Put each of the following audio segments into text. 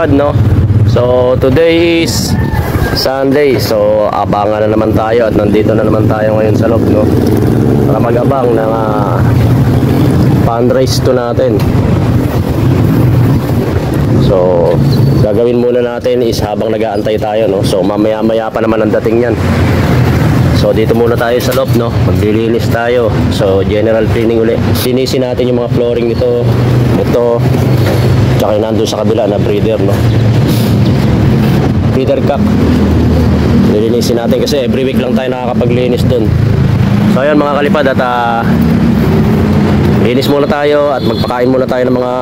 kalipad, no? So today is Sunday. So abangan na naman tayo at nandito na naman tayo ngayon sa loob, no? Para mag-abang ng fundraise to natin. So gagawin muna natin is habang nag-aantay tayo, no? So mamaya-maya pa naman ang dating yan. So dito muna tayo sa loob, no? Maglilinis tayo. So general cleaning uli. Sinisin natin yung mga flooring nito, ito, tsaka yung nandun sa kabila na breeder, no? Breeder cup. Lilinisin natin kasi every week lang tayo nakakapaglinis dun. So ayan mga kalipad, at linis muna tayo at magpakain muna tayo ng mga,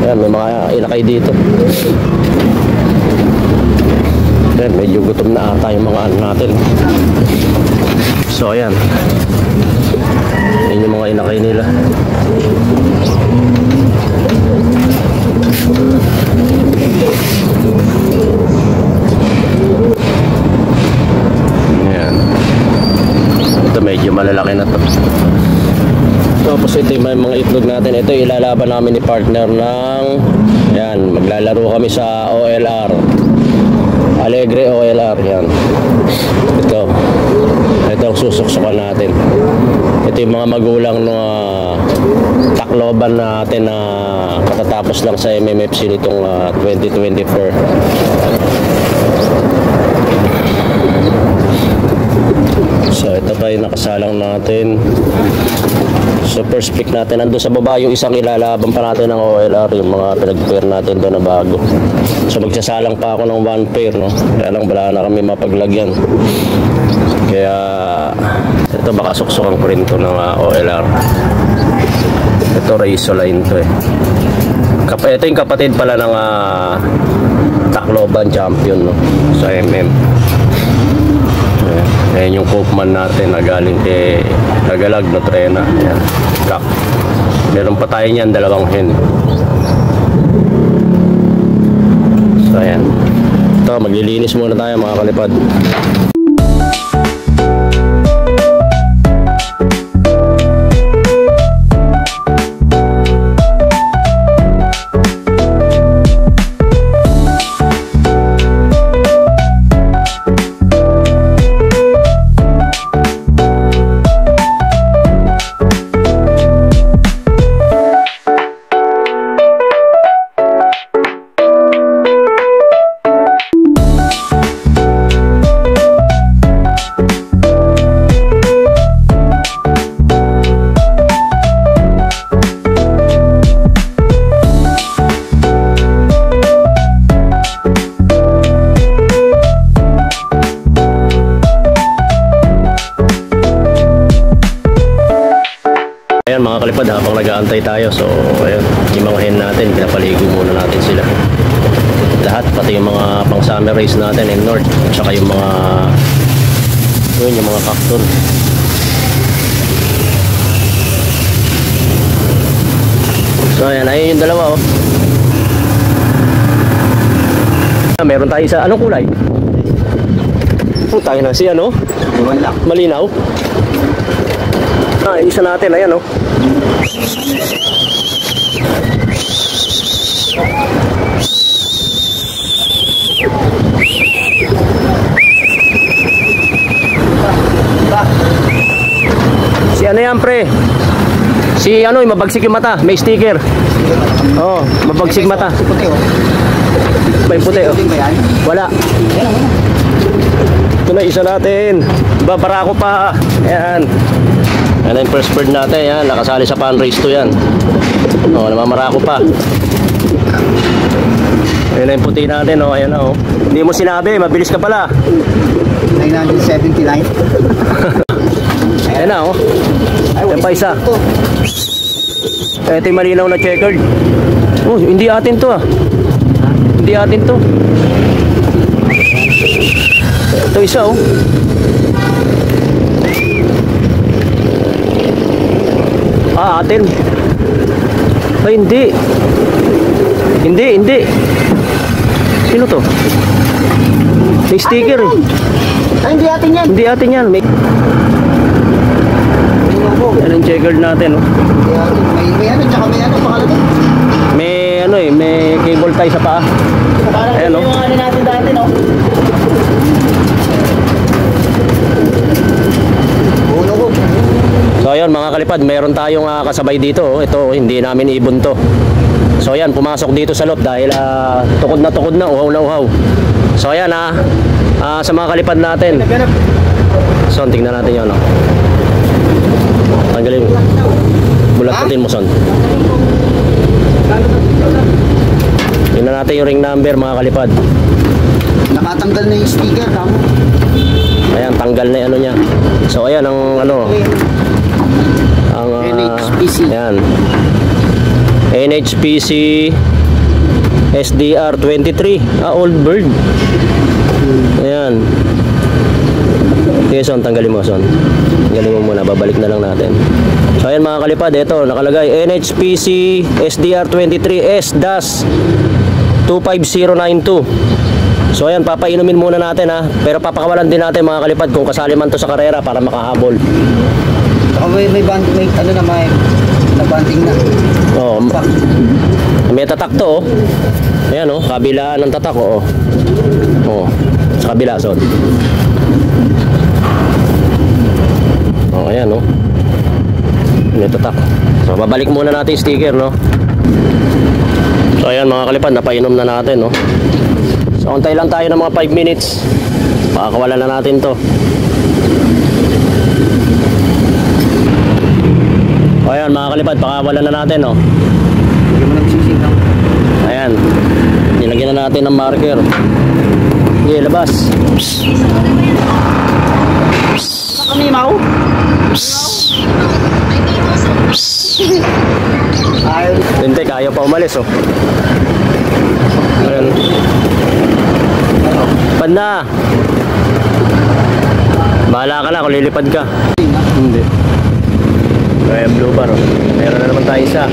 ayan, may mga inakay dito. Ayan, medyo gutom na ata yung mga ano natin. So ayan, yun yung mga inakay nila. Ayan, ito medyo malalaki na to. Tapos ito yung mga itlog natin. Ito ilalaban namin ni partner ng, yan, maglalaro kami sa OLR, Alegre OLR. Yan, ito ang susuksukan natin. Ito yung mga magulang ng Tacloban natin na katatapos lang sa MMFC nitong 2024. So ito pa yung nakasalang natin. So first pick natin, nandun sa baba yung isang ilalaban pa natin ng OLR, yung mga pinag-pair natin doon na bago. So magsasalang pa ako ng 1 pair, no? Kaya lang wala na kami mapaglagyan. Kaya ito baka suksukang ko rin ito ng OLR. Ito Raisoline to eh. Ito yung kapatid pala ng Tacloban champion, no? Sa MM. Ayan yung Koopman natin na galing kay Nagalag na Trena. Ayan, kak. Meron pa tayo niyan, 2 hen. So ayan, ito maglilinis muna tayo mga kalipad. Ayan mga kalipad, habang nag-aantay tayo, so ayan, yung mga hen natin, pinapaligo muna natin sila lahat, pati yung mga pang summer race natin in north, at saka yung mga yun, yung mga cactus. So ayan, ayun yung dalawa, oh. Meron tayo isa, anong kulay? Tayo na si ano? Malinaw. Isa natin, ayan, oh. Si ano yan, pre? Si ano, mabagsik yung mata, may sticker. Oh, mabagsik mata. May puti, oh. Wala. Ito na isa natin. Babara ko pa. Ayan. Yan yung first bird natin, yan, nakasali sa fundraise to yan. O, namamarako pa. Ayan na yung puti natin, o, ayan na, o. Hindi mo sinabi, mabilis ka pala. 979. Ayan na, o. Ayan pa isa. Ito yung malinaw na checkered. Oh, hindi atin to, ah. Hindi atin to. Ito isa, o. Atin. Ay, hindi. Hindi. Sino to? May sticker, eh. Ay, hindi atin yan. Hindi atin yan. May... Yan ang checkered natin, oh. May ano, tsaka may ano, pangalan. May ano eh, may cable tayo sa paa. Parang Ayan, ito no? yung ano natin dati, no? Uno ko. So ayun mga kalipad, meron tayong kasabay dito. Ito, hindi namin ibon to. So ayan, pumasok dito sa loob dahil tukod na, uhaw na uhaw. So ayan sa mga kalipad natin. Son, tingnan natin yun. Tanggalin. Bulat-butin mo, Son. Tingnan natin yung ring number mga kalipad. Nakatanggal na yung sticker, kamo. Ayan, tanggal na yung ano niya. So ayan ang ano. Ang NHPC. Ayan. NHPC SDR 23. Old bird. Ayan. Okay, Son, tanggalin mo, Son. Tanggalin mo muna, babalik na lang natin. So ayan mga kalipad, ito nakalagay NHPC SDR 23 S-25092. So ayan, papainumin muna natin pero papakawalan din natin mga kalipad kung kasali man to sa karera para makahabol. Saka may band, may ano na may nabanting na. Oh, may tatak to, Ayan kabilaan ng tatak sa kabila, Son. Ayan may tatak. So babalik muna natin yung sticker, So ayan mga kalipad, napainom na natin, So untay lang tayo ng mga 5 minutes. Pakakawalan na natin to. Ayan mga kalipad, pakakawalan na natin, Hindi mo nagsising lang. Ayan, nilagyan na natin ng marker. Sige, labas. Kami, Mau? Ayaw. Lintek, ayaw pa umalis, Ayan. Lipad na. Bahala ka na kung lilipad ka. Hindi. Kaya blue bar, Meron na naman tayo isa.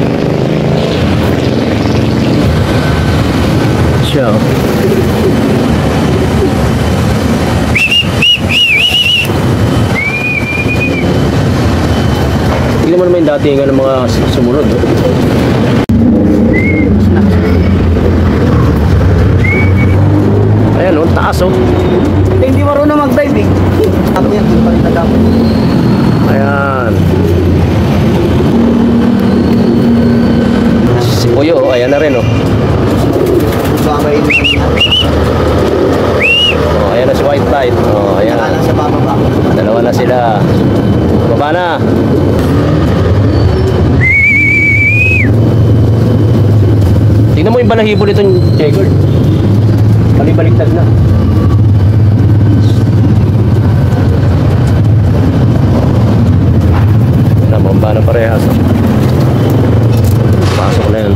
Siya, Tingnan mo naman yung datingan ng mga sumunod, Ayan, taas, Hindi marunong mag-dive, Ako yan, hindi pa rin nagapon. Ayan. Si Puyo, ayan na rin, Babay mo. Ayan na si White Light. Ayan. Nakalang sa bababa. Dalawa na sila. Baba na. Tingnan mo yung balahibo nitong checkered. Balibaliktad na. Namamba na parehas. Pasok na yan.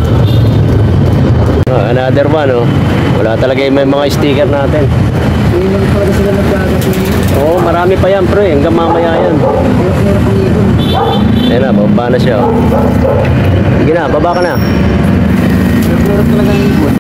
Another one, Wala talaga yung may mga sticker natin. Hindi naman talaga sila nagkakasing. Oo, marami pa yan, pre. Hanggang mamaya yan. Ayan na, baba na siya. Sige na, baba ka na. Meron talaga yung ibon.